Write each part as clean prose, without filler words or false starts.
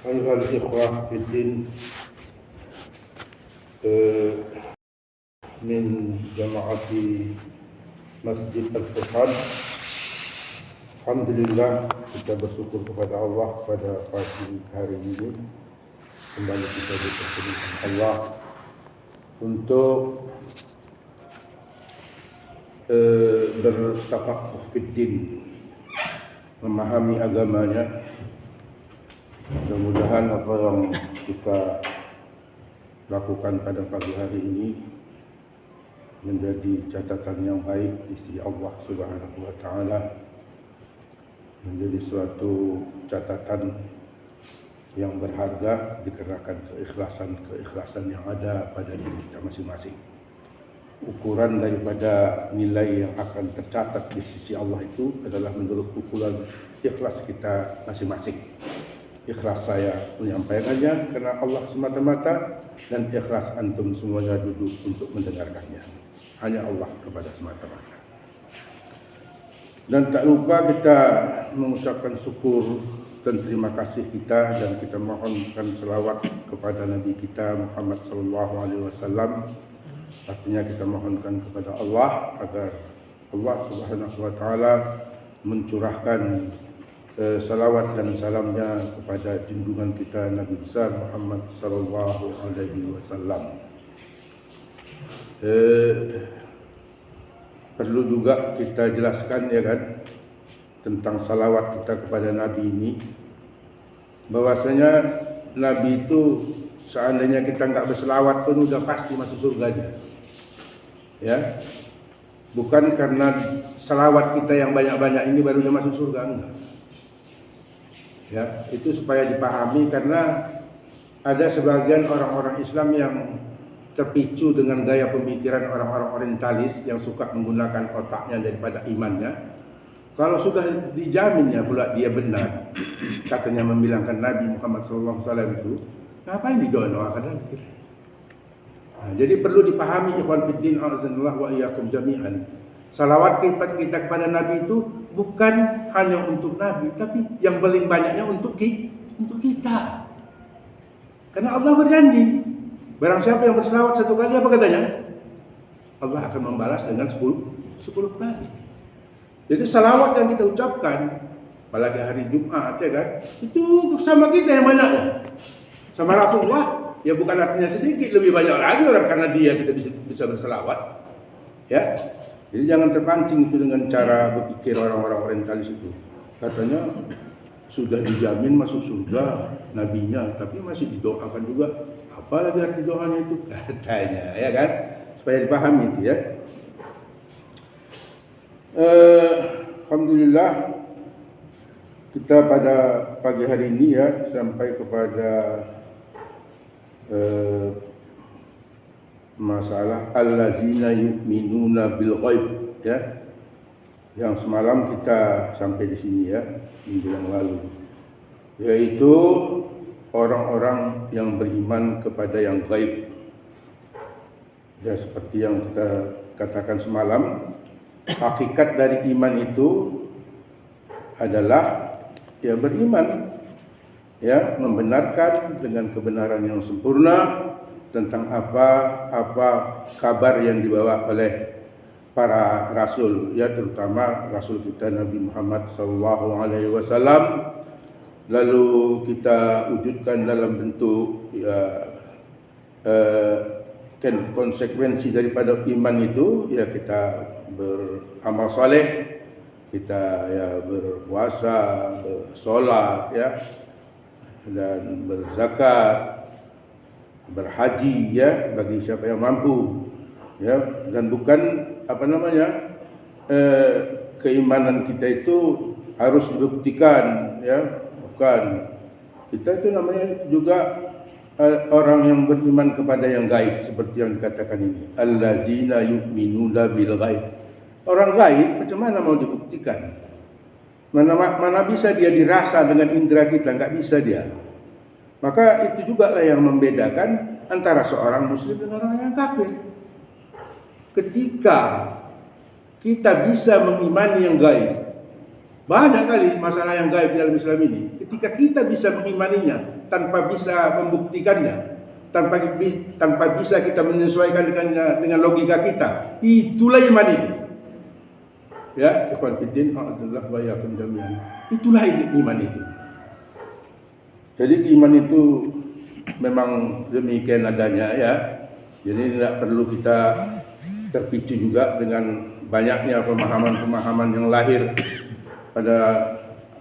أيها الإخوة في الدين من جماعة Masjid Al-Furqan, alhamdulillah kita bersyukur kepada Allah pada pagi hari ini kembali kita dipertemukan Allah untuk bertafaqquh fiddin, memahami agamanya. Mudah-mudahan apa yang kita lakukan pada pagi hari ini menjadi catatan yang baik di sisi Allah Subhanahu wa taala, menjadi suatu catatan yang berharga dikarenakan keikhlasan yang ada pada diri kita masing-masing. Ukuran daripada nilai yang akan tercatat di sisi Allah itu adalah menurut ukuran ikhlas kita masing-masing. Ikhlas saya menyampaikannya karena Allah semata-mata, dan ikhlas antum semuanya duduk untuk mendengarkannya hanya Allah kepada semata-mata. Dan tak lupa kita mengucapkan syukur dan terima kasih kita, dan kita mohonkan selawat kepada Nabi kita Muhammad sallallahu alaihi wasallam. Artinya kita mohonkan kepada Allah agar Allah Subhanahu wa taala mencurahkan salawat dan salamnya kepada junjungan kita Nabi besar Muhammad sallallahu alaihi wasallam. Perlu juga kita jelaskan ya kan tentang salawat kita kepada Nabi ini, bahwasanya Nabi itu seandainya kita enggak berselawat pun udah pasti masuk surga aja. Ya. Bukan karena salawat kita yang banyak-banyak ini baru dia masuk surga, enggak. Ya, itu supaya dipahami karena ada sebagian orang-orang Islam yang terpicu dengan gaya pemikiran orang-orang orientalis yang suka menggunakan otaknya daripada imannya. Kalau sudah dijaminnya pula dia benar, katanya membilangkan Nabi Muhammad SAW itu, ngapain didoakan lagi? Nah, jadi perlu dipahami ikhwan fiddin azanillah wa iyyakum jami'an. Salawat kita kepada Nabi itu bukan hanya untuk Nabi, tapi yang paling banyaknya untuk kita. Karena Allah berjanji, barang siapa yang berselawat satu kali, apa katanya? Allah akan membalas dengan 10 kali. Jadi salawat yang kita ucapkan, apalagi hari Jumat ya kan, itu sama kita yang banyaknya. Sama Rasulullah, ya bukan artinya sedikit, lebih banyak lagi orang karena dia kita bisa berselawat. Ya. Jadi jangan terpancing itu dengan cara berpikir orang-orang orientalis itu. Katanya sudah dijamin masuk surga nabinya, tapi masih didoakan juga. Apalagi arti doanya itu katanya, ya kan? Supaya dipahami itu ya. Alhamdulillah kita pada pagi hari ini ya sampai kepada masalah allazina yu'minuna bil ghaib ya. Yang semalam kita sampai di sini ya, minggu yang lalu. Yaitu orang-orang yang beriman kepada yang gaib. Ya seperti yang kita katakan semalam, hakikat dari iman itu adalah ya beriman, ya membenarkan dengan kebenaran yang sempurna tentang apa kabar yang dibawa oleh para rasul, ya terutama rasul kita Nabi Muhammad sallallahu alaihi wasallam. Lalu kita wujudkan dalam bentuk ya konsekuensi daripada iman itu, ya kita beramal saleh, kita ya berpuasa, bersolat ya, dan berzakat, berhaji ya bagi siapa yang mampu ya, dan bukan keimanan kita itu harus dibuktikan ya, bukan. Kita itu namanya juga orang yang beriman kepada yang gaib seperti yang dikatakan ini, allazina yu'minuna bil ghaib. Orang gaib macam mana mau dibuktikan? Mana bisa dia dirasa dengan indera kita, enggak bisa dia. Maka itu juga lah yang membedakan antara seorang muslim dengan orang yang kafir. Ketika kita bisa mengimani yang gaib, banyak kali masalah yang gaib dalam Islam ini, ketika kita bisa mengimaninya tanpa bisa membuktikannya, tanpa bisa kita menyesuaikan dengan logika kita, itulah iman itu. Ya, ikhwan fillah, a'udzubillah wa iyyakum jami'an. Itulah iman itu. Jadi iman itu memang demikian adanya ya. Jadi tidak perlu kita terpicu juga dengan banyaknya pemahaman-pemahaman yang lahir pada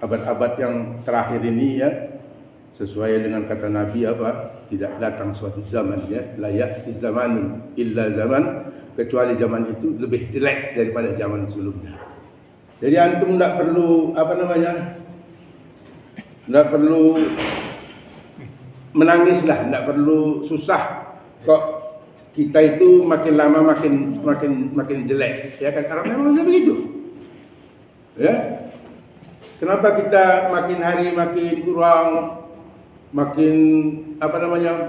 abad-abad yang terakhir ini ya. Sesuai dengan kata Nabi apa? Tidak datang suatu zaman ya, la ya'ti zamanun illa zaman, kecuali zaman itu lebih jelek daripada zaman sebelumnya. Jadi antum tidak perlu tidak perlu menangislah, tidak perlu susah kok kita itu makin lama makin jelek ya kan, karena memang begitu ya. Kenapa kita makin hari makin kurang, makin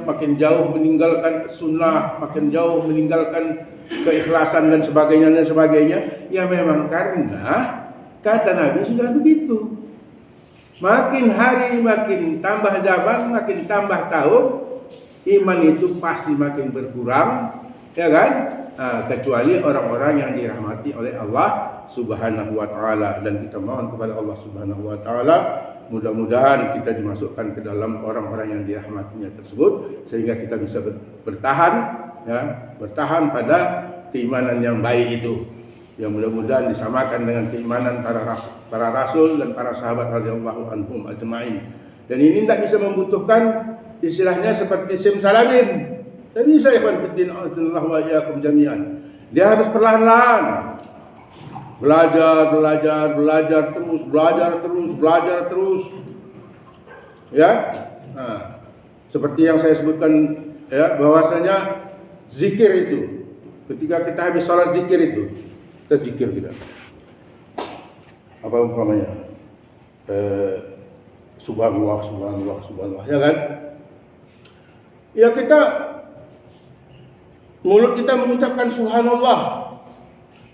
makin jauh meninggalkan sunnah, makin jauh meninggalkan keikhlasan dan sebagainya. Ya memang karena kata Nabi sudah begitu. Makin hari makin tambah zaman, makin tambah tahun, iman itu pasti makin berkurang, ya kan? Kecuali orang-orang yang dirahmati oleh Allah Subhanahu wa taala, dan kita mohon kepada Allah Subhanahu wa taala mudah-mudahan kita dimasukkan ke dalam orang-orang yang dirahmatinya tersebut, sehingga kita bisa bertahan pada keimanan yang baik itu, yang mudah-mudahan disamakan dengan keimanan para rasul dan para sahabat radhiyallahu anhum ajma'in. Dan ini tidak bisa membutuhkan istilahnya seperti simsalabim. Tidak bisa, ikhwan fillah, a'udzubillah wa iyyakum jami'an. Dia harus perlahan-lahan belajar terus ya. Seperti yang saya sebutkan ya, bahwasanya zikir itu ketika kita habis salat, zikir itu kita zikir apa umpamanya, subhanallah ya kan, ya kita mulut kita mengucapkan subhanallah,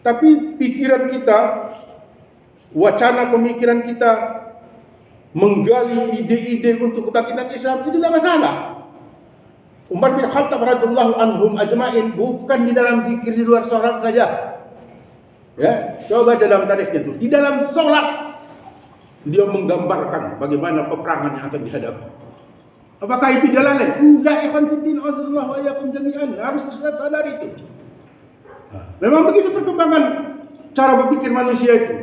tapi pikiran kita, wacana pemikiran kita menggali ide-ide untuk kebangkitan Islam, itu tidak masalah. Umar bin Khattab radhiyallahu anhum ajma'in bukan di dalam zikir di luar sholat saja. Ya, coba dalam tarikhnya itu, di dalam sholat dia menggambarkan bagaimana peperangan yang akan dihadapi. Apakah itu jalannya? Enggak, ikhwan fillah, azza wa iyyakum jami'an. Harus sadar itu. Memang begitu perkembangan cara berpikir manusia itu.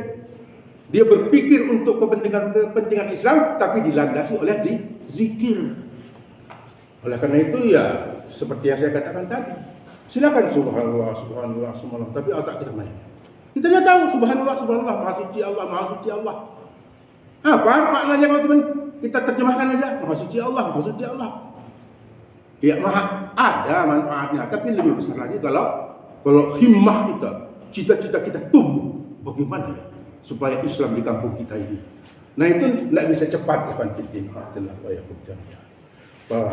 Dia berpikir untuk kepentingan Islam, tapi dilandasi oleh zikir. Oleh karena itu ya, seperti yang saya katakan tadi, silakan subhanallah, tapi otak kita main. Kita tidak tahu subhanallah, maha suci Allah. Apa maknanya kalau teman kita terjemahkan aja, maha suci Allah. Ya, ada manfaatnya, tapi lebih besar lagi kalau himmah kita, cita-cita kita tumbuh, bagaimana ya supaya Islam di kampung kita ini. Nah itu tidak bisa cepat, ikhwan fillah, pelan,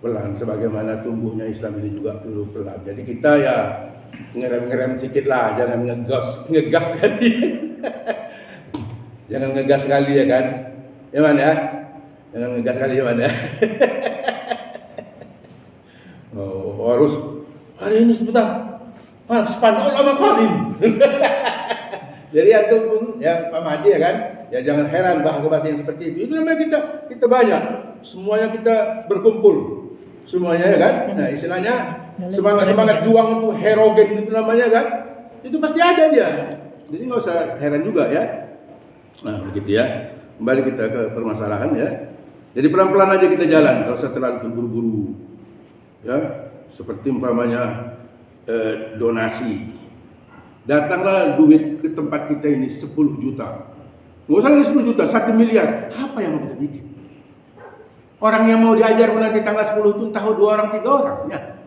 pelan. Sebagaimana tumbuhnya Islam ini juga perlu pelan. Jadi kita ya ngerem sedikit lah, jangan ngegas kali. Jangan ngegas kali ya kan, jangan ngegas kali ya. Harus hari ini sebentar, spanduk lama kali. Jadi antum pun ya Pak Mahdi ya kan, ya jangan heran bahasa yang seperti itu. Itu namanya kita banyak, semuanya kita berkumpul, semuanya ya kan. Nah istilahnya semangat juang itu herogen itu namanya kan, itu pasti ada dia. Jadi nggak usah heran juga ya. Nah begitu ya. Kembali kita ke permasalahan ya. Jadi pelan-pelan aja kita jalan, nggak usah terlalu terburu-buru. Ya, seperti umpamanya donasi. Datanglah duit ke tempat kita ini 10 juta. Nggak usah lagi 10 juta, 1 miliar. Apa yang mau kita bikin? Orang yang mau diajar nanti tanggal 10 itu tahu 2 orang 3 orang. Ya.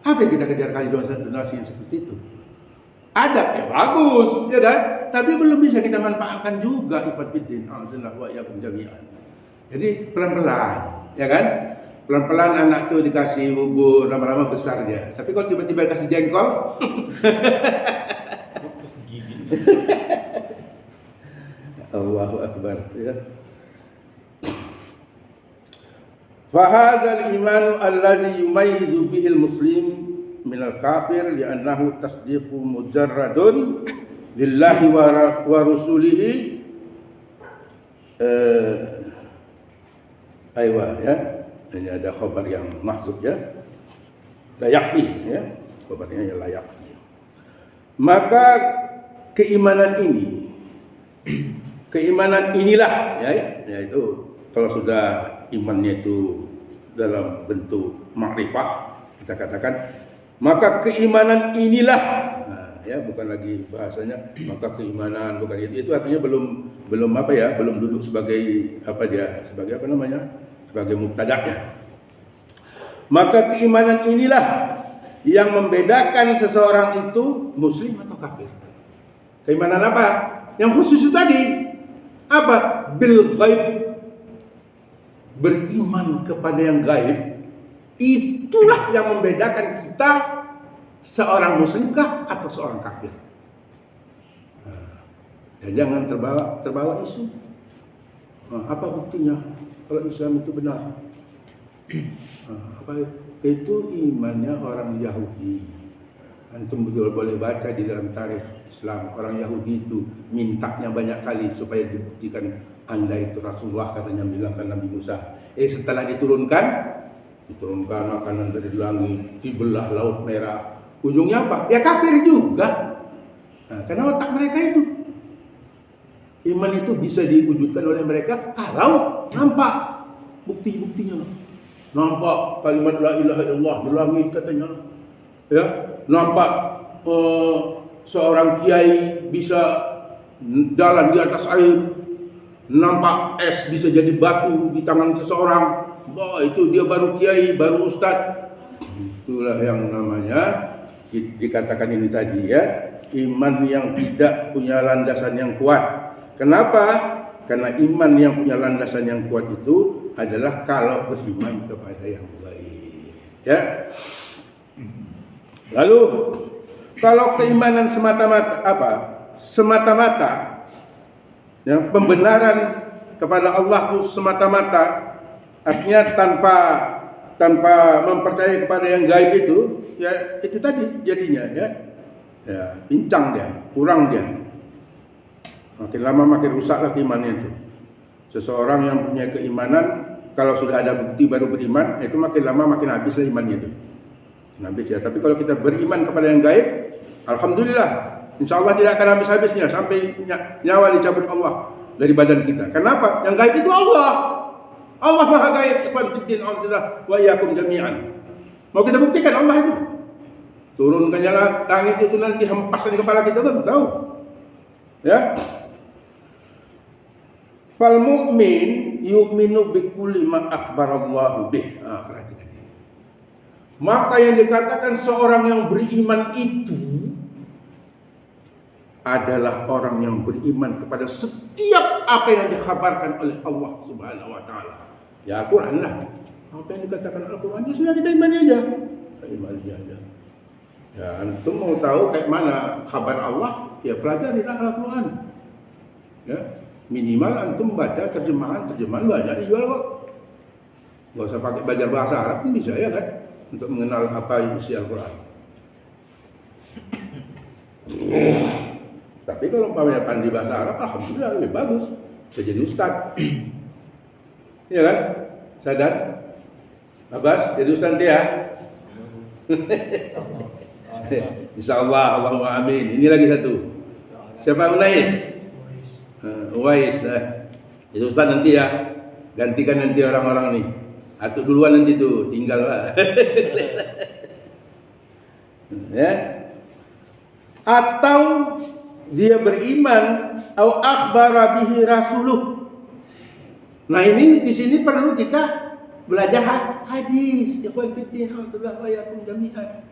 Apa yang kita kejar kali donasi yang seperti itu? Ada, ya bagus, ya kan? Tapi belum bisa kita manfaatkan juga, ikhwan fillah, azza wa jalla. Jadi pelan-pelan, ya kan? Pelan-pelan anak tuh dikasih bubur, lama-lama besar dia. Tapi kalau tiba-tiba kasih jengkol, Allahu Akbar, ya. Fahadzal iman alladhi yumayyizu bihi al-muslim min al-kafir li'annahu tasdiqu mujarradun lillahi wa rusulihi. Aywa, ya. Ini ada khabar yang mahzuf, ya. La yaqi, ya. Khabarnya la yaqi. Maka keimanan inilah, ya, yaitu kalau sudah imannya itu dalam bentuk makrifah, kita katakan, maka keimanan inilah, nah, ya, bukan lagi bahasanya maka keimanan, bukan itu artinya belum apa ya, belum duduk sebagai apa dia, sebagai apa namanya, sebagai mubtada'nya. Maka keimanan inilah yang membedakan seseorang itu muslim atau kafir. Keimanan apa? Yang khusus itu tadi apa? Bil ghaib, beriman kepada yang gaib. Itulah yang membedakan kita seorang muslimkah atau seorang kafir. Dan jangan terbawa isu. Apa buktinya kalau Islam itu benar? Apa itu? Imannya orang Yahudi. Antum betul boleh baca di dalam tarikh Islam, orang Yahudi itu mintanya banyak kali supaya dibuktikan Anda itu Rasulullah, katanya bilangkan Nabi Musa. Setelah diturunkan makanan dari langit, dibelah Laut Merah. Ujungnya apa? Ya kafir juga. Nah, karena otak mereka itu. Iman itu bisa diwujudkan oleh mereka kalau nampak bukti-buktinya. Nampak kalimat la ilaha illallah di langit katanya. Ya, nampak seorang kiai bisa jalan di atas air. Nampak es bisa jadi batu di tangan seseorang. Wah, itu dia baru kiai, baru ustaz. Itulah yang namanya dikatakan ini tadi, ya, iman yang tidak punya landasan yang kuat. Kenapa? Karena iman yang punya landasan yang kuat itu adalah kalau beriman kepada yang baik, ya. Lalu kalau keimanan semata-mata apa? Semata-mata, ya, pembenaran kepada Allah itu semata-mata, artinya tanpa mempercayai kepada yang gaib itu, ya itu tadi jadinya, ya, ya pincang dia, kurang dia. Makin lama makin rusak lagi imannya itu. Seseorang yang punya keimanan, kalau sudah ada bukti baru beriman, itu makin lama makin habis lah imannya itu. Habis, ya. Tapi kalau kita beriman kepada yang gaib, alhamdulillah, insya Allah tidak akan habis-habisnya sampai nyawa dicabut Allah dari badan kita. Kenapa? Yang gaib itu Allah. Allah Maha Gaib. Ikhwan fiddin, Allah wa iyyakum jami'an. Mau kita buktikan Allah itu. Turunkannya langit itu nanti hempaskan di kepala kita, kan tahu. Ya. Fal mu'min yu'minu bi kulli ma akhbarallahu bih. Perhatikan. Maka yang dikatakan seorang yang beriman itu adalah orang yang beriman kepada setiap apa yang dikhabarkan oleh Allah Subhanahu wa taala. Ya Al-Qur'an lah. Apa yang dikatakan Al-Qur'an itu sudah kita imani aja. Imani aja. Ya, antum mau tahu kayak mana kabar Allah? Ya pelajari Al-Qur'an. Ya, minimal antum baca terjemahan banyak dijual kok. Enggak usah pakai belajar bahasa Arab pun bisa, ya kan? Untuk mengenal apa isi Al-Quran. Tapi kalau umpamanya pandai bahasa Arab, alhamdulillah lebih bagus. Bisa jadi ustaz. Iya kan? Sadar? Abbas, jadi ustaz nanti ya? Insyaallah, Allahumma amin. Ini lagi satu. Siapa? Unais? Uwais. Jadi ustaz nanti ya. Gantikan nanti orang-orang nih. Atau duluan nanti tuh, tinggal lah. Ya. Atau dia beriman au akhbara bihi rasuluh. Nah, ini di sini perlu kita belajar hadis. Ikhwan fillah, wa iyyakum jami'an.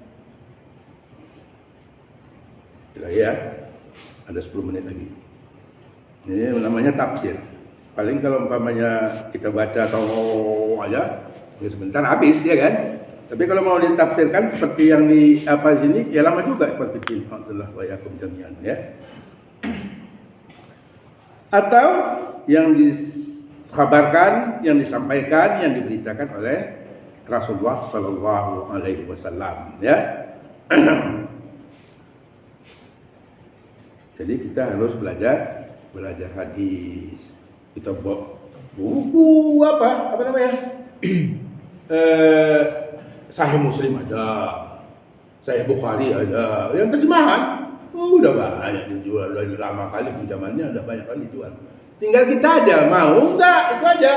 Ya. Ada 10 menit lagi. Ini namanya tafsir. Paling kalau umpamanya kita baca atau aja, ya sebentar habis, ya kan? Tapi kalau mau ditafsirkan seperti yang di apa sini, ya lama juga seperti ini. Alhamdulillah wa yakum jami'an, ya. atau yang dikabarkan, yang disampaikan, yang diberitakan oleh Rasulullah Sallallahu Alaihi Wasallam, ya. Jadi kita harus belajar hadis. Kita bawa buku apa namanya? Sahih Muslim ada, Sahih Bukhari ada, yang terjemahan udah banyak dijual, udah lama kali pinjamannya, udah banyak kali dijual. Tinggal kita aja mau nggak, itu aja.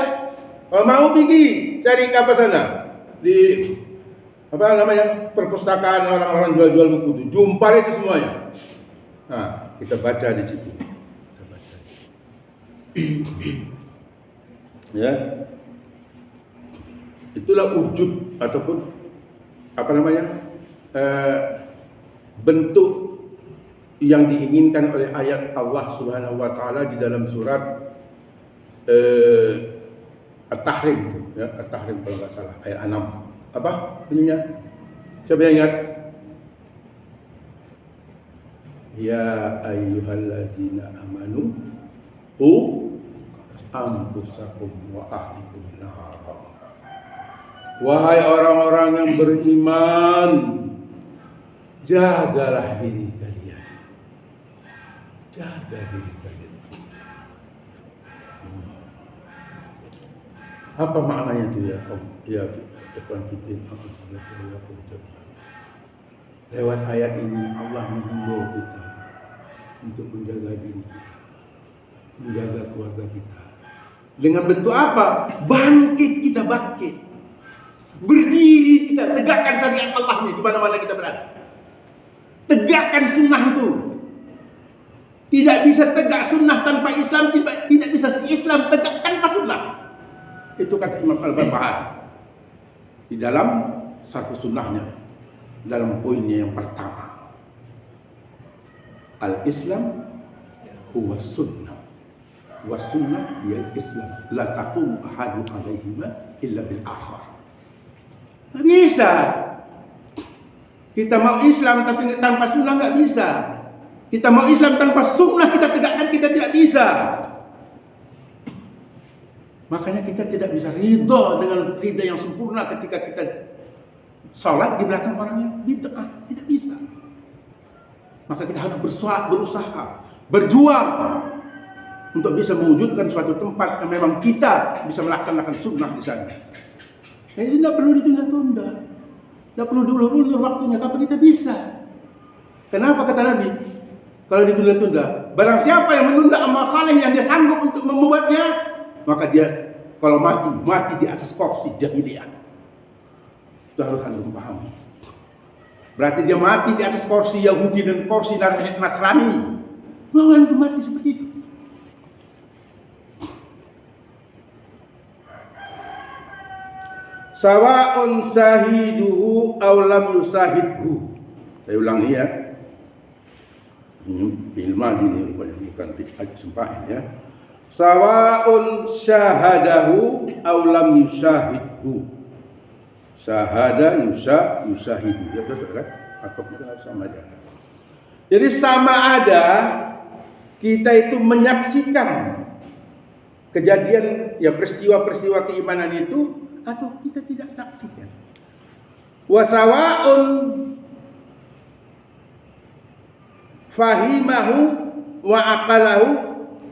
Kalau mau pergi cari ke apa sana di apa namanya perpustakaan orang-orang jual-jual buku itu, jumpa itu semuanya. Nah, kita baca di situ. Kita baca. Ya, itulah wujud ataupun apa namanya bentuk yang diinginkan oleh ayat Allah Subhanahu wa taala di dalam surat At-Tahrim, ya, At-Tahrim kalau nggak salah, ayat 6. Apa bunyinya? Siapa yang ingat? Ya ayyuhalladzina amanu qu anfusakum wa ahlikum nara. Wahai orang-orang yang beriman, jagalah diri kalian. Jaga diri kalian. Apa maknanya itu ya? Ya, ikhwan fillah. Lewat ayat ini Allah menghimbau kita untuk menjaga diri kita, menjaga keluarga kita. Dengan bentuk apa? Bangkit, kita bangkit. Berdiri kita, tegakkan syariat Allah di mana-mana kita berada. Tegakkan sunnah itu. Tidak bisa tegak sunnah tanpa Islam, tidak bisa Islam tegak tanpa sunnah. Itu kata Imam Al-Barbahari di dalam satu sunnahnya, dalam poinnya yang pertama. Al-Islam huwa sunnah, wa sunnah ya Islam, la taqumu ahadun alaihima illa bil akhar. Nggak bisa. Kita mau Islam tapi tanpa sunnah nggak bisa. Kita mau Islam tanpa sunnah kita tegakkan, kita tidak bisa. Makanya kita tidak bisa ridho dengan ridho yang sempurna ketika kita sholat di belakang orang yang bid'ah, tidak bisa. Maka kita harus berusaha, berjuang untuk bisa mewujudkan suatu tempat yang memang kita bisa melaksanakan sunnah di sana. Jadi tidak perlu ditunda-tunda, tidak perlu diulur-ulur waktunya, tapi kita bisa. Kenapa kata Nabi? Kalau ditunda-tunda, barang siapa yang menunda amal saleh yang dia sanggup untuk membuatnya, maka dia kalau mati di atas kursi jahiliyah. Itu harus Anda pahami. Berarti dia mati di atas kursi Yahudi dan kursi Nasrani. Mau Anda mati seperti itu? Sawa'un sahiduhu aw lam yusahidhu. Saya ulangi ya. Ini ilmu ini rupanya bukan aja sempahin ya. Sawa'un syahadahu aw lam yusahidhu. Syahada yusahidu. Ya betul kan? Atau sama aja. Jadi sama ada kita itu menyaksikan kejadian ya peristiwa-peristiwa keimanan itu atau kita tidak saksikan. Wa sawa'un fahimahu wa aqalahu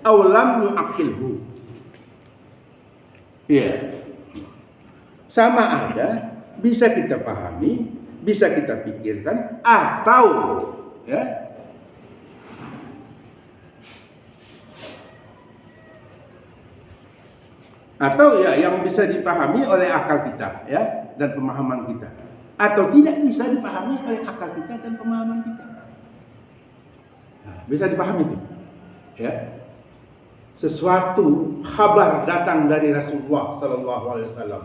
aw lam yu'aqilhu. Iya. Sama ada, bisa kita pahami, bisa kita pikirkan, atau ya atau ya yang bisa dipahami oleh akal kita ya dan pemahaman kita, atau tidak bisa dipahami oleh akal kita dan pemahaman kita. Nah, bisa dipahami itu ya. Sesuatu kabar datang dari Rasulullah Sallallahu Alaihi Wasallam,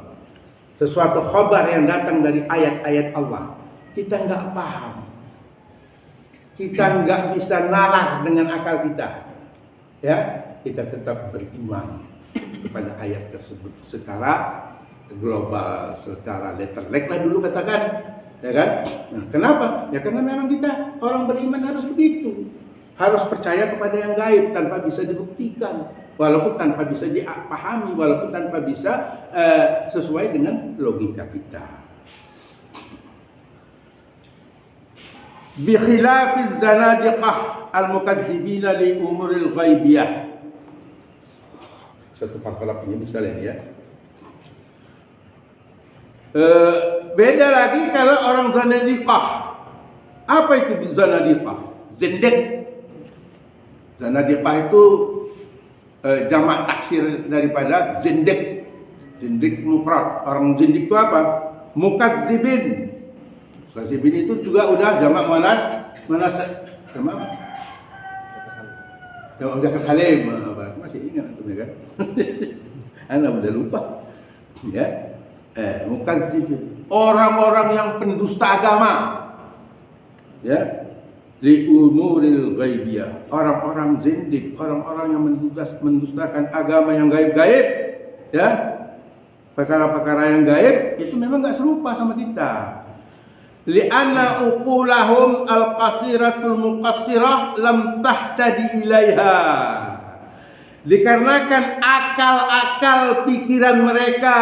sesuatu kabar yang datang dari ayat-ayat Allah, kita nggak paham, kita nggak bisa nalar dengan akal kita, ya kita tetap beriman kepada ayat tersebut secara global, secara letterlek lah dulu katakan, ya kan? Nah, kenapa? Ya karena memang kita orang beriman harus begitu. Harus percaya kepada yang gaib tanpa bisa dibuktikan, walaupun tanpa bisa dipahami, walaupun tanpa bisa sesuai dengan logika kita. Bi khilafiz zanadiqah al-mukadzibina li umuril ghaibiyah. Satu paragraf ini bisa lihat ya. Beda lagi kalau orang zanadiqah. Apa itu zanadiqah? Zindiq. Zanadiqah itu jamak taksir daripada zindiq. Zindiq mufrad. Orang zindiq itu apa? Mukadzibin. Mukadzibin itu juga udah jamak jamak apa? Jamak udah kesalim. Masih ingat itu kan? Anda udah lupa. Ya. Mukadzibin. Orang-orang yang pendusta agama. Ya. Li umuril ghaibiyah. Orang-orang zindik, orang-orang yang mendustakan agama yang gaib-gaib, ya. Perkara-perkara yang gaib itu memang enggak serupa sama kita. Li'anna uqulahum al-qasiratul muqassirah lam tahtadi ilaiha. Dikarenakan akal-akal pikiran mereka,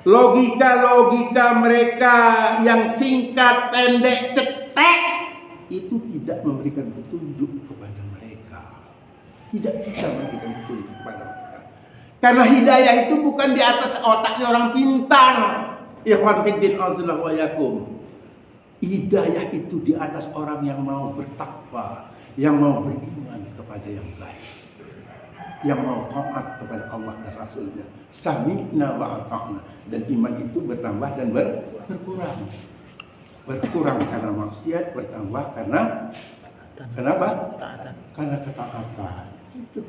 logika-logika mereka yang singkat, pendek, cetek itu tidak memberikan petunjuk kepada mereka. Tidak bisa memberikan petunjuk kepada mereka. Karena hidayah itu bukan di atas otaknya orang pintar. Ikhwan fiddin azza wa yakum. Hidayah itu di atas orang yang mau bertakwa, yang mau beriman kepada yang baik, yang mau taat kepada Allah dan Rasulnya. Sami'na wa ata'na. Dan iman itu bertambah dan berkurang. Berkurang karena maksiat, bertambah karena kenapa? Karena ketaatan. Itu.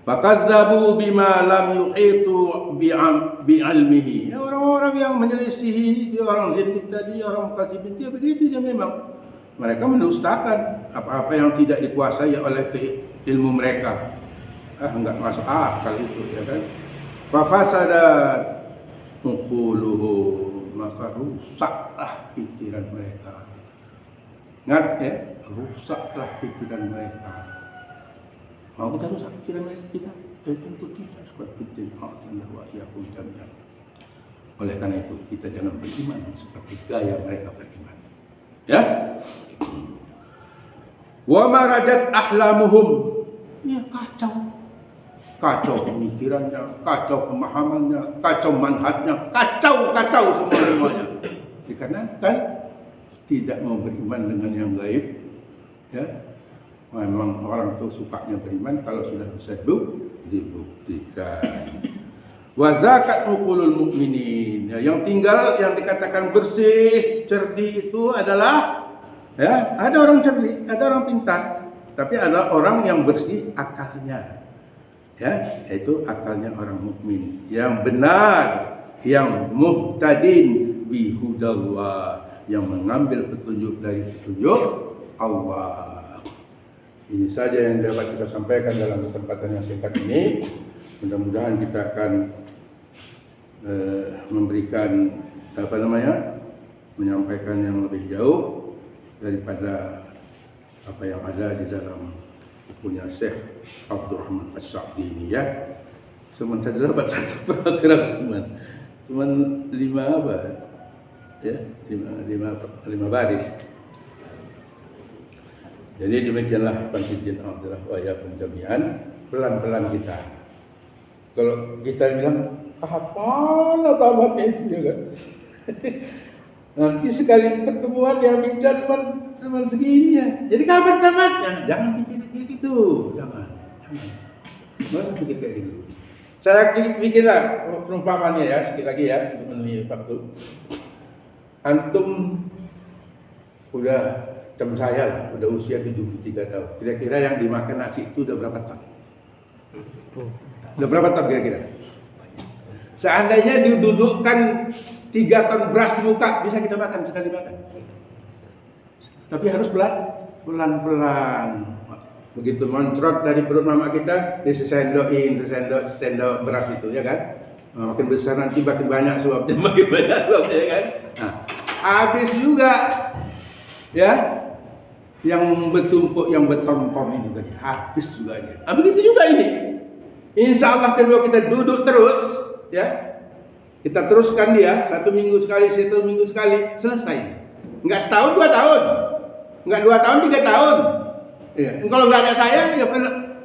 Fakadzabu bima lam yuhitu bi'ilmihi. Orang-orang yang menyelisihi, orang zindik tadi, orang mukadzibin dia begitu dia memang. Mereka mendustakan apa-apa yang tidak dikuasai oleh ilmu mereka. Enggak masuk akal itu, ya kan? Fa fasadat uquluhu, maka rusaklah pikiran mereka. Ingat ya, rusaklah pikiran mereka. Mau kita rusak pikiran kita? Tentu tidak. Sebab kita Allah wa iyyakum jami'an. Oleh karena itu kita jangan beriman seperti gaya mereka beriman. Ya. Wa marajat ahlamuhum. Ya kacau. Kacau pemikirannya, kacau pemahamannya, kacau manhajnya, kacau semuanya. Dikarenakan tidak mau beriman dengan yang gaib. Ya. Memang orang itu sukanya beriman kalau sudah bisa dibuktikan. Wa zakat uqulul mukminin. Ya, yang tinggal yang dikatakan bersih, cerdik itu adalah ya, ada orang cerdik, ada orang pintar, tapi ada orang yang bersih akalnya. Ya, yaitu akalnya orang mukmin yang benar, yang muhtadin bi hudallah, yang mengambil petunjuk dari petunjuk Allah. Ini saja yang dapat kita sampaikan dalam kesempatan yang singkat ini. Mudah-mudahan kita akan memberikan menyampaikan yang lebih jauh daripada apa yang ada di dalam bukunya Syekh Abdurrahman As-Sa'di ini ya. Sementara dapat satu paragraf cuman 5 apa? Ya, 5 baris. Jadi demikianlah Panjidin Abdullah wa yakum jami'an, pelan-pelan kita. Kalau kita bilang hafal tamatnya itu ya kan. Nanti sekali pertemuan yang bicara cuma segini ya. Jadi kapan tamatnya? Jangan pikir kayak gitu, jangan. Jangan pikir kayak gitu. Saya bikinlah perumpamannya ya, sekali lagi ya untuk memenuhi waktu. Antum udah jam saya lah, udah usia 73 tahun. Kira-kira yang dimakan nasi itu udah berapa ton? Udah berapa ton kira-kira? Seandainya didudukkan 3 ton beras di muka, bisa kita makan sekali makan. Tapi harus pelan-pelan. Begitu moncrot dari perut mama kita, disesendokin, sendok beras itu, ya kan? Makin besar nanti makin banyak suapnya, ya kan? Nah, habis juga Ya, yang bertumpuk, yang bertonton itu tadi habis juga dia. Begitu juga ini. Insya Allah kalau kita duduk terus, ya, kita teruskan dia 1 minggu sekali, 1 minggu sekali, selesai. Enggak setahun 2 tahun, enggak 2 tahun 3 tahun. Ya, kalau nggak ada saya, ya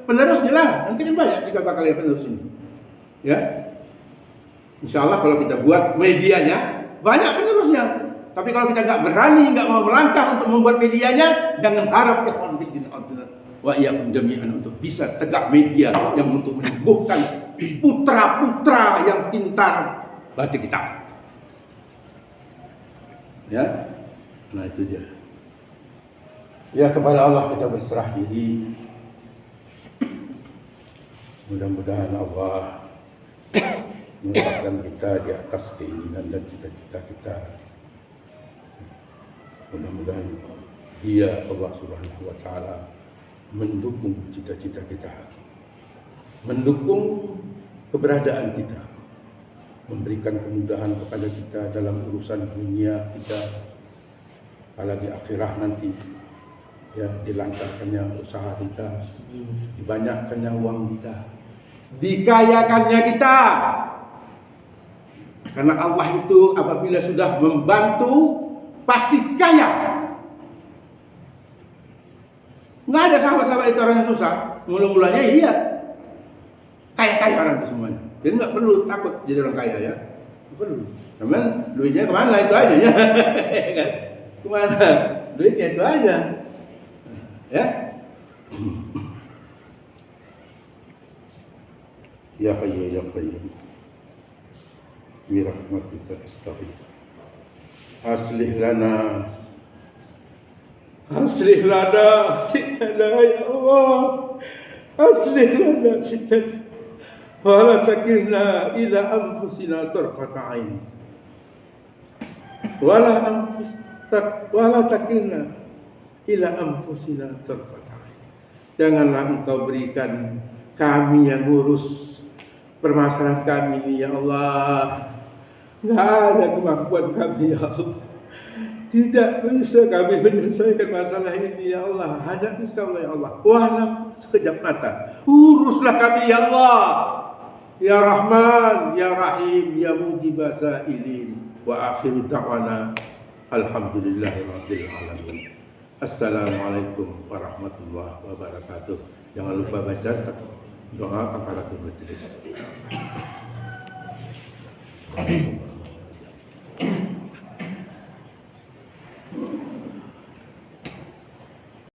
penerusnya lah. Nanti kan banyak 3 bakal ya penerus ini. Ya, insya Allah kalau kita buat medianya banyak penerusnya. Tapi kalau kita nggak berani, nggak mau melangkah untuk membuat medianya, jangan harap ya wa iyyakum jami'an untuk bisa tegak media yang untuk menyembuhkan putra-putra yang pintar batik kita. Ya, nah itu dia. Ya, kepada Allah kita berserah diri. Mudah-mudahan Allah menetapkan kita di atas keinginan dan cita-cita kita. Mudah-mudahan Dia, Allah Subhanahu wa Ta'ala, mendukung cita-cita kita, mendukung keberadaan kita, memberikan kemudahan kepada kita dalam urusan dunia kita, apalagi akhirah nanti, ya, dilancarkannya usaha kita, dibanyakkannya uang kita, dikayakannya kita. Karena Allah itu apabila sudah membantu pasti kaya. Nggak ada sahabat-sahabat itu orang yang susah. Mula-mulanya iya, kaya-kaya orang itu semuanya. Jadi nggak perlu takut jadi orang kaya, ya. Nggak perlu. Cuman duitnya kemana itu aja, ya. Kan? Kemana? Duitnya itu aja. Ya. Ya Hayyu ya Qayyum, bi rahmatika astaghfir. Aslih lana sidana ya Allah. Aslih lana sidana wa la takilna ila anfusina tarfata ain. Wa la takilna ila anfusina tarfata ain. Janganlah Engkau berikan kami yang ngurus permasalahan kami ini, ya Allah. Nggak ada kemampuan kami, ya Allah. Tidak bisa kami menyelesaikan masalah ini, ya Allah. Hanya Engkau, ya Allah. Walau sekejap mata, uruslah kami, ya Allah. Ya Rahman, ya Rahim, ya Mujibah Sa'ilin. Wa akhiru da'wana alhamdulillahirabbil alamin. Assalamualaikum warahmatullahi wabarakatuh. Jangan lupa baca doa kafaratul majelis.